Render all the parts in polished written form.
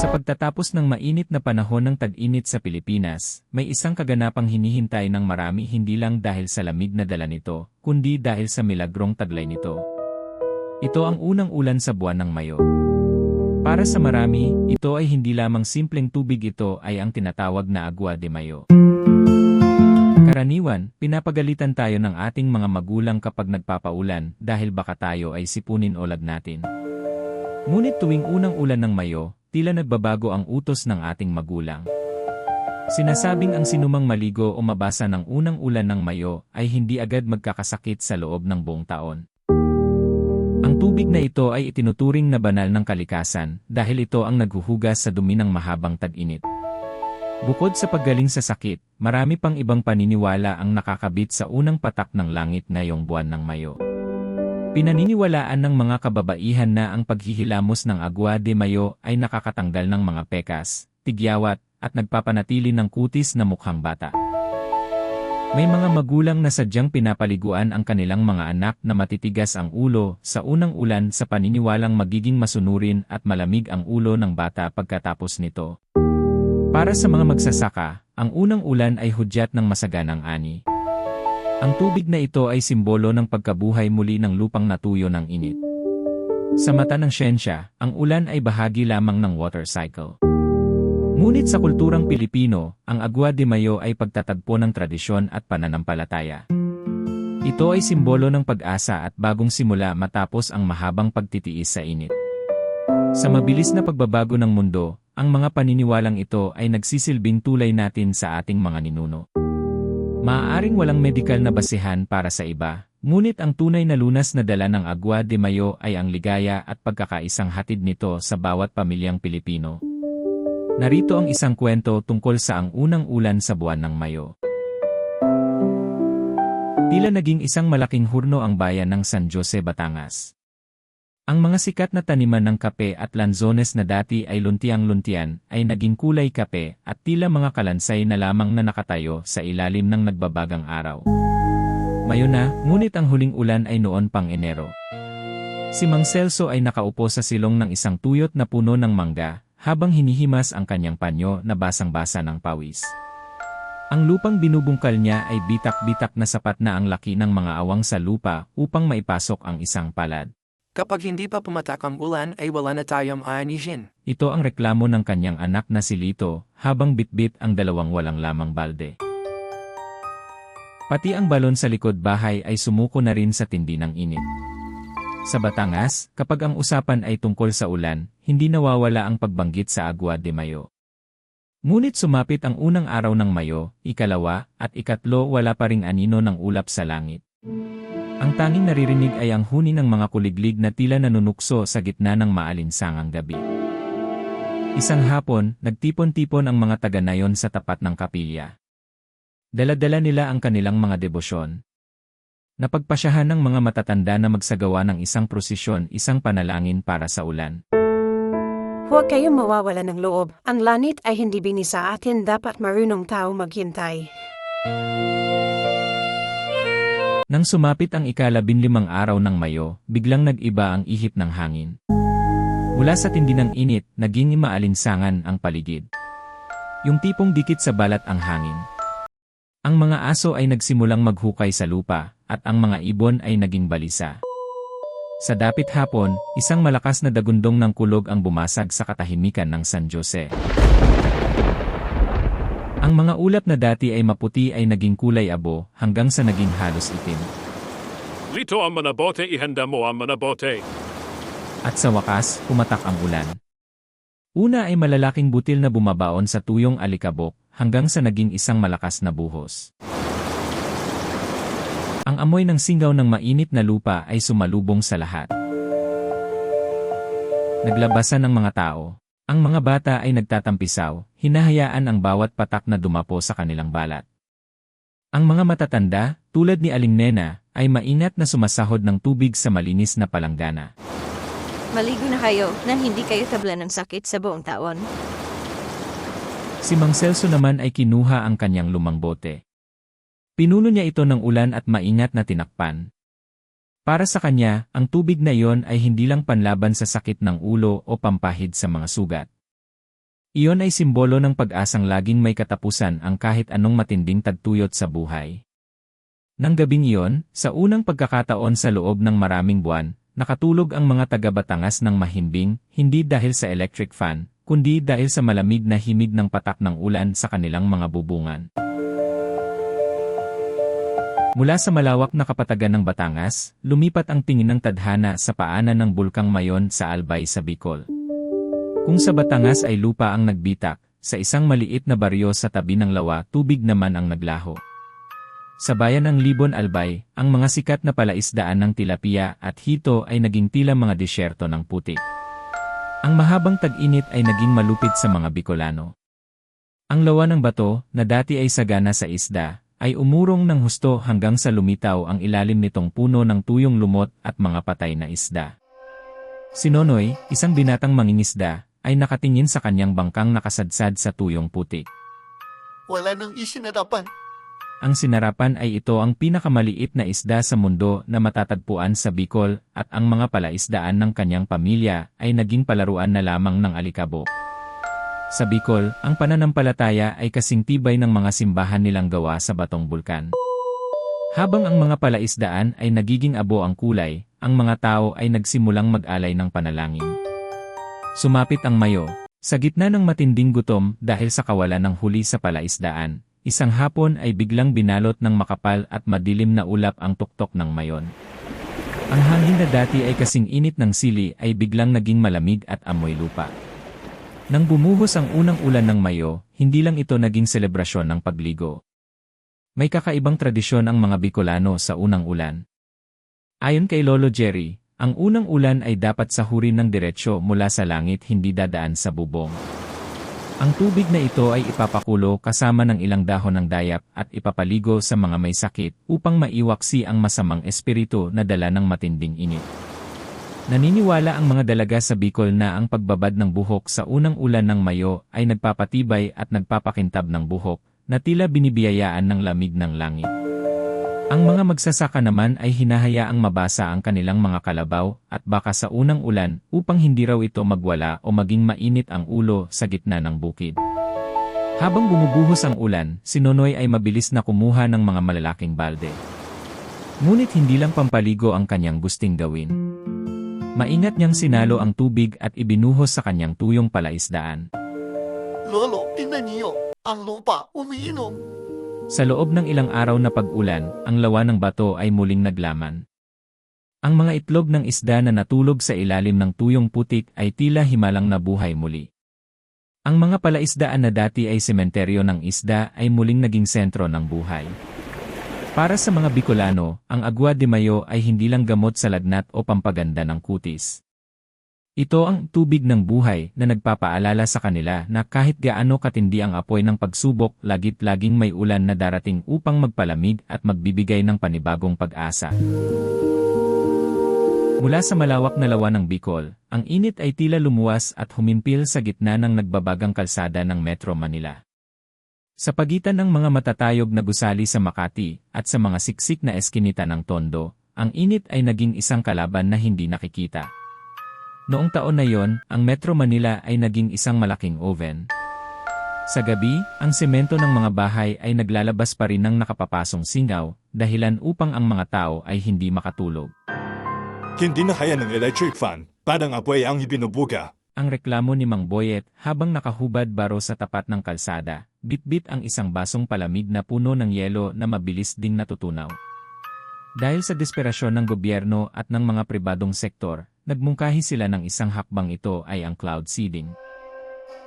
Sa pagtatapos ng mainit na panahon ng tag-init sa Pilipinas, may isang kaganapang hinihintay ng marami hindi lang dahil sa lamig na dala nito, kundi dahil sa milagrong taglay nito. Ito ang unang ulan sa buwan ng Mayo. Para sa marami, ito ay hindi lamang simpleng tubig, ito ay ang tinatawag na Agua de Mayo. Karaniwan, pinapagalitan tayo ng ating mga magulang kapag nagpapaulan dahil baka tayo ay sipunin o lagnatin. Ngunit tuwing unang ulan ng Mayo, tila nagbabago ang utos ng ating magulang. Sinasabing ang sinumang maligo o mabasa ng unang ulan ng Mayo ay hindi agad magkakasakit sa loob ng buong taon. Ang tubig na ito ay itinuturing na banal ng kalikasan dahil ito ang naghuhugas sa dumi ng mahabang tag-init. Bukod sa paggaling sa sakit, marami pang ibang paniniwala ang nakakabit sa unang patak ng langit ngayong buwan ng Mayo. Pinaniniwalaan ng mga kababaihan na ang paghihilamos ng Agua de Mayo ay nakakatanggal ng mga pekas, tigyawat, at nagpapanatili ng kutis na mukhang bata. May mga magulang na sadyang pinapaliguan ang kanilang mga anak na matitigas ang ulo sa unang ulan sa paniniwalang magiging masunurin at malamig ang ulo ng bata pagkatapos nito. Para sa mga magsasaka, ang unang ulan ay hudyat ng masaganang ani. Ang tubig na ito ay simbolo ng pagkabuhay muli ng lupang natuyo ng init. Sa mata ng siyensya, ang ulan ay bahagi lamang ng water cycle. Ngunit sa kulturang Pilipino, ang Agua de Mayo ay pagtatagpo ng tradisyon at pananampalataya. Ito ay simbolo ng pag-asa at bagong simula matapos ang mahabang pagtitiis sa init. Sa mabilis na pagbabago ng mundo, ang mga paniniwalang ito ay nagsisilbing tulay natin sa ating mga ninuno. Maaaring walang medikal na basehan para sa iba, ngunit ang tunay na lunas na dala ng Agua de Mayo ay ang ligaya at pagkakaisang hatid nito sa bawat pamilyang Pilipino. Narito ang isang kwento tungkol sa ang unang ulan sa buwan ng Mayo. Tila naging isang malaking hurno ang bayan ng San Jose, Batangas. Ang mga sikat na taniman ng kape at lanzones na dati ay luntiang-luntian ay naging kulay kape at tila mga kalansay na lamang na nakatayo sa ilalim ng nagbabagang araw. Mayo na, ngunit ang huling ulan ay noon pang Enero. Si Mang Celso ay nakaupo sa silong ng isang tuyot na puno ng mangga habang hinihimas ang kanyang panyo na basang-basa ng pawis. Ang lupang binubungkal niya ay bitak-bitak na sapat na ang laki ng mga awang sa lupa upang maipasok ang isang palad. Kapag hindi pa pumatak ang ulan ay wala na tayong aanihin. Ito ang reklamo ng kanyang anak na si Lito, habang bitbit ang dalawang walang lamang balde. Pati ang balon sa likod bahay ay sumuko na rin sa tindi ng init. Sa Batangas, kapag ang usapan ay tungkol sa ulan, hindi nawawala ang pagbanggit sa Agua de Mayo. Ngunit sumapit ang unang araw ng Mayo, ikalawa, at ikatlo, wala pa ring anino ng ulap sa langit. Ang tanging naririnig ay ang huni ng mga kuliglig na tila nanunukso sa gitna ng maalinsangang gabi. Isang hapon, nagtipon-tipon ang mga taga-nayon sa tapat ng kapilya. Dala-dala nila ang kanilang mga debosyon. Napagpasyahan ng mga matatanda na magsagawa ng isang prosesyon, isang panalangin para sa ulan. Huwag kayong mawawala ng loob. Ang langit ay hindi bini sa atin, dapat marunong tao maghintay. Nang sumapit ang ika-15 araw ng Mayo, biglang nag-iba ang ihip ng hangin. Mula sa tindi ng init, naging maalinsangan ang paligid. Yung tipong dikit sa balat ang hangin. Ang mga aso ay nagsimulang maghukay sa lupa, at ang mga ibon ay naging balisa. Sa dapit hapon, isang malakas na dagundong ng kulog ang bumasag sa katahimikan ng San Jose. Ang mga ulap na dati ay maputi ay naging kulay abo hanggang sa naging halos itim. Lito ang manabote, ihanda mo ang manabote. At sa wakas, pumatak ang ulan. Una ay malalaking butil na bumabaon sa tuyong alikabok hanggang sa naging isang malakas na buhos. Ang amoy ng singaw ng mainit na lupa ay sumalubong sa lahat. Naglabasan ng mga tao. Ang mga bata ay nagtatampisaw, hinahayaan ang bawat patak na dumapo sa kanilang balat. Ang mga matatanda, tulad ni Aling Nena, ay maingat na sumasahod ng tubig sa malinis na palanggana. Maligo na kayo nang hindi kayo tablan ng sakit sa buong taon. Si Mang Celso naman ay kinuha ang kanyang lumang bote. Pinuno niya ito ng ulan at maingat na tinakpan. Para sa kanya, ang tubig na iyon ay hindi lang panlaban sa sakit ng ulo o pampahid sa mga sugat. Iyon ay simbolo ng pag-asang laging may katapusan ang kahit anong matinding tagtuyot sa buhay. Nang gabing iyon, sa unang pagkakataon sa loob ng maraming buwan, nakatulog ang mga taga-Batangas ng mahimbing, hindi dahil sa electric fan, kundi dahil sa malamig na himig ng patak ng ulan sa kanilang mga bubungan. Mula sa malawak na kapatagan ng Batangas, lumipat ang tingin ng tadhana sa paanan ng Bulkang Mayon sa Albay sa Bicol. Kung sa Batangas ay lupa ang nagbitak, sa isang maliit na baryo sa tabi ng lawa tubig naman ang naglaho. Sa bayan ng Libon Albay, ang mga sikat na palaisdaan ng tilapia at hito ay naging tila mga disyerto ng putik. Ang mahabang tag-init ay naging malupit sa mga Bicolano. Ang lawa ng bato, na dati ay sagana sa isda, ay umurong ng husto hanggang sa lumitaw ang ilalim nitong puno ng tuyong lumot at mga patay na isda. Si Nonoy, isang binatang mangingisda, ay nakatingin sa kanyang bangkang nakasadsad sa tuyong putik. Wala nang isinarapan. Ang sinarapan ay ito ang pinakamaliit na isda sa mundo na matatagpuan sa Bicol at ang mga palaisdaan ng kanyang pamilya ay naging palaruan na lamang ng alikabok. Sa Bicol, ang pananampalataya ay kasing tibay ng mga simbahan nilang gawa sa batong bulkan. Habang ang mga palaisdaan ay nagiging abo ang kulay, ang mga tao ay nagsimulang mag-alay ng panalangin. Sumapit ang Mayo. Sa gitna ng matinding gutom dahil sa kawalan ng huli sa palaisdaan, isang hapon ay biglang binalot ng makapal at madilim na ulap ang tuktok ng Mayon. Ang hangin na dati ay kasing init ng sili ay biglang naging malamig at amoy lupa. Nang bumuhos ang unang ulan ng Mayo, hindi lang ito naging selebrasyon ng pagligo. May kakaibang tradisyon ang mga Bicolano sa unang ulan. Ayon kay Lolo Jerry, ang unang ulan ay dapat sahurin ng diretsyo mula sa langit, hindi dadaan sa bubong. Ang tubig na ito ay ipapakulo kasama ng ilang dahon ng dayap at ipapaligo sa mga may sakit upang maiwaksi ang masamang espiritu na dala ng matinding init. Naniniwala ang mga dalaga sa Bicol na ang pagbabad ng buhok sa unang ulan ng Mayo ay nagpapatibay at nagpapakintab ng buhok na tila binibiyayaan ng lamig ng langit. Ang mga magsasaka naman ay hinahayaang mabasa ang kanilang mga kalabaw at baka sa unang ulan upang hindi raw ito magwala o maging mainit ang ulo sa gitna ng bukid. Habang bumubuhos ang ulan, si Nonoy ay mabilis na kumuha ng mga malalaking balde. Ngunit hindi lang pampaligo ang kanyang gusting gawin. Maingat niyang sinalo ang tubig at ibinuhos sa kanyang tuyong palaisdaan. Lolo, tingnan niyo. Ang lupa, umiinom. Sa loob ng ilang araw na pag-ulan, ang lawa ng bato ay muling naglaman. Ang mga itlog ng isda na natulog sa ilalim ng tuyong putik ay tila himalang nabuhay muli. Ang mga palaisdaan na dati ay sementeryo ng isda ay muling naging sentro ng buhay. Para sa mga Bicolano, ang Agua de Mayo ay hindi lang gamot sa lagnat o pampaganda ng kutis. Ito ang tubig ng buhay na nagpapaalala sa kanila na kahit gaano katindi ang apoy ng pagsubok, lagit-laging may ulan na darating upang magpalamig at magbibigay ng panibagong pag-asa. Mula sa malawak na lawa ng Bicol, ang init ay tila lumuwas at humimpil sa gitna ng nagbabagang kalsada ng Metro Manila. Sa pagitan ng mga matatayog na gusali sa Makati at sa mga siksik na eskinita ng Tondo, ang init ay naging isang kalaban na hindi nakikita. Noong taon na yon, ang Metro Manila ay naging isang malaking oven. Sa gabi, ang semento ng mga bahay ay naglalabas pa rin ng nakapapasong singaw, dahilan upang ang mga tao ay hindi makatulog. Hindi na kaya ng electric fan, parang apoy ang ibinubuga. Ang reklamo ni Mang Boyet habang nakahubad baro sa tapat ng kalsada, bit-bit ang isang basong palamig na puno ng yelo na mabilis ding natutunaw. Dahil sa desperasyon ng gobyerno at ng mga pribadong sektor, nagmungkahi sila ng isang hakbang, ito ay ang cloud seeding.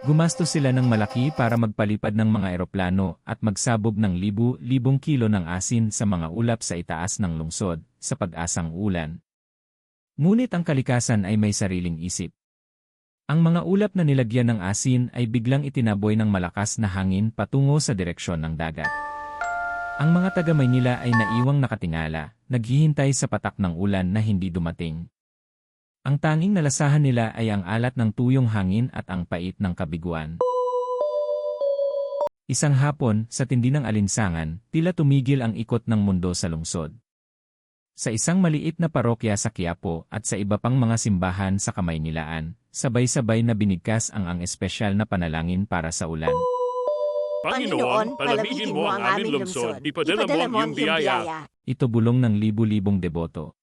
Gumastos sila ng malaki para magpalipad ng mga eroplano at magsabog ng libu-libong kilo ng asin sa mga ulap sa itaas ng lungsod, sa pag-asang ulan. Ngunit ang kalikasan ay may sariling isip. Ang mga ulap na nilagyan ng asin ay biglang itinaboy ng malakas na hangin patungo sa direksyon ng dagat. Ang mga taga-Maynila ay naiwang nakatingala, naghihintay sa patak ng ulan na hindi dumating. Ang tanging nalasahan nila ay ang alat ng tuyong hangin at ang pait ng kabiguan. Isang hapon, sa tindi ng alinsangan, tila tumigil ang ikot ng mundo sa lungsod. Sa isang maliit na parokya sa Quiapo at sa iba pang mga simbahan sa Kamaynilaan, sabay-sabay na binigkas ang espesyal na panalangin para sa ulan. Panginoon, palamigin mo ang aming lungsod. Ipadala mo ang iyong biyaya. Ito bulong ng libu-libong deboto.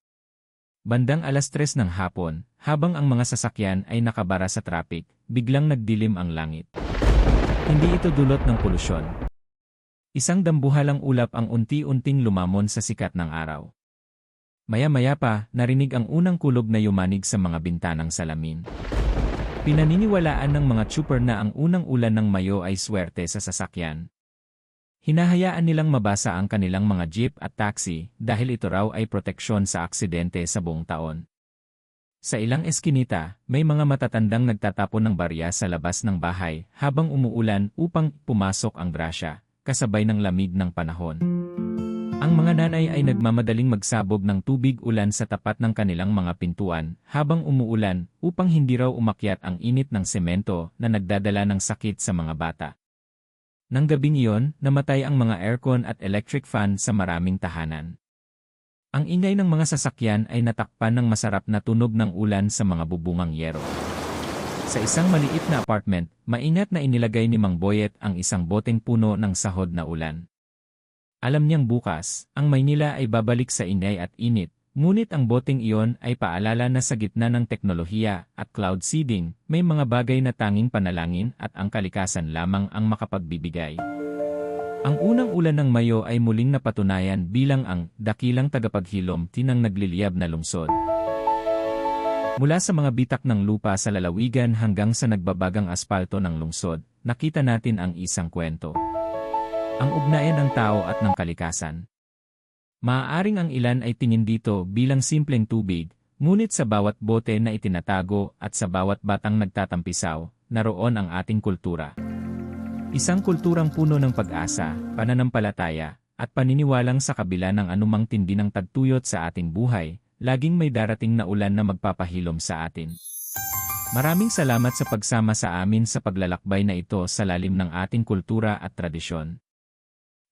Bandang 3:00 ng hapon, habang ang mga sasakyan ay nakabara sa traffic, biglang nagdilim ang langit. Hindi ito dulot ng polusyon. Isang dambuhalang ulap ang unti-unting lumamon sa sikat ng araw. Maya-maya pa, narinig ang unang kulog na yumanig sa mga bintanang salamin. Pinaniniwalaan ng mga trooper na ang unang ulan ng Mayo ay swerte sa sasakyan. Hinahayaan nilang mabasa ang kanilang mga jeep at taxi dahil ito raw ay proteksyon sa aksidente sa buong taon. Sa ilang eskinita, may mga matatandang nagtatapon ng barya sa labas ng bahay habang umuulan upang pumasok ang grasya, kasabay ng lamig ng panahon. Ang mga nanay ay nagmamadaling magsabog ng tubig ulan sa tapat ng kanilang mga pintuan habang umuulan upang hindi raw umakyat ang init ng semento na nagdadala ng sakit sa mga bata. Nang gabing iyon, namatay ang mga aircon at electric fan sa maraming tahanan. Ang ingay ng mga sasakyan ay natakpan ng masarap na tunog ng ulan sa mga bubungang yero. Sa isang maliit na apartment, maingat na inilagay ni Mang Boyet ang isang boteng puno ng sahod na ulan. Alam niyang bukas, ang Maynila ay babalik sa ingay at init, ngunit ang boteng iyon ay paalala na sa gitna ng teknolohiya at cloud seeding, may mga bagay na tanging panalangin at ang kalikasan lamang ang makapagbibigay. Ang unang ulan ng Mayo ay muling napatunayan bilang ang dakilang tagapaghilom tinang nagliliyab na lungsod. Mula sa mga bitak ng lupa sa lalawigan hanggang sa nagbabagang aspalto ng lungsod, nakita natin ang isang kwento. Ang ugnayan ng tao at ng kalikasan. Maaaring ang ilan ay tingin dito bilang simpleng tubig, ngunit sa bawat bote na itinatago at sa bawat batang nagtatampisaw, naroon ang ating kultura. Isang kulturang puno ng pag-asa, pananampalataya, at paniniwalang sa kabila ng anumang tindi ng tagtuyot sa ating buhay, laging may darating na ulan na magpapahilom sa atin. Maraming salamat sa pagsama sa amin sa paglalakbay na ito sa lalim ng ating kultura at tradisyon.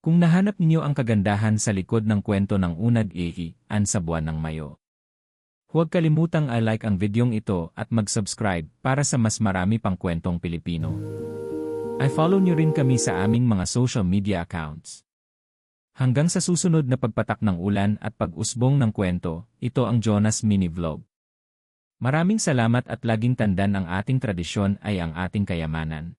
Kung nahanap ninyo ang kagandahan sa likod ng kwento ng Unad-Ihi-an sa buwan ng Mayo, huwag kalimutang i-like ang videong ito at mag-subscribe para sa mas marami pang kwentong Pilipino. I-follow nyo rin kami sa aming mga social media accounts. Hanggang sa susunod na pagpatak ng ulan at pag-usbong ng kwento, ito ang Jonas Mini Vlog. Maraming salamat at laging tandaan ang ating tradisyon ay ang ating kayamanan.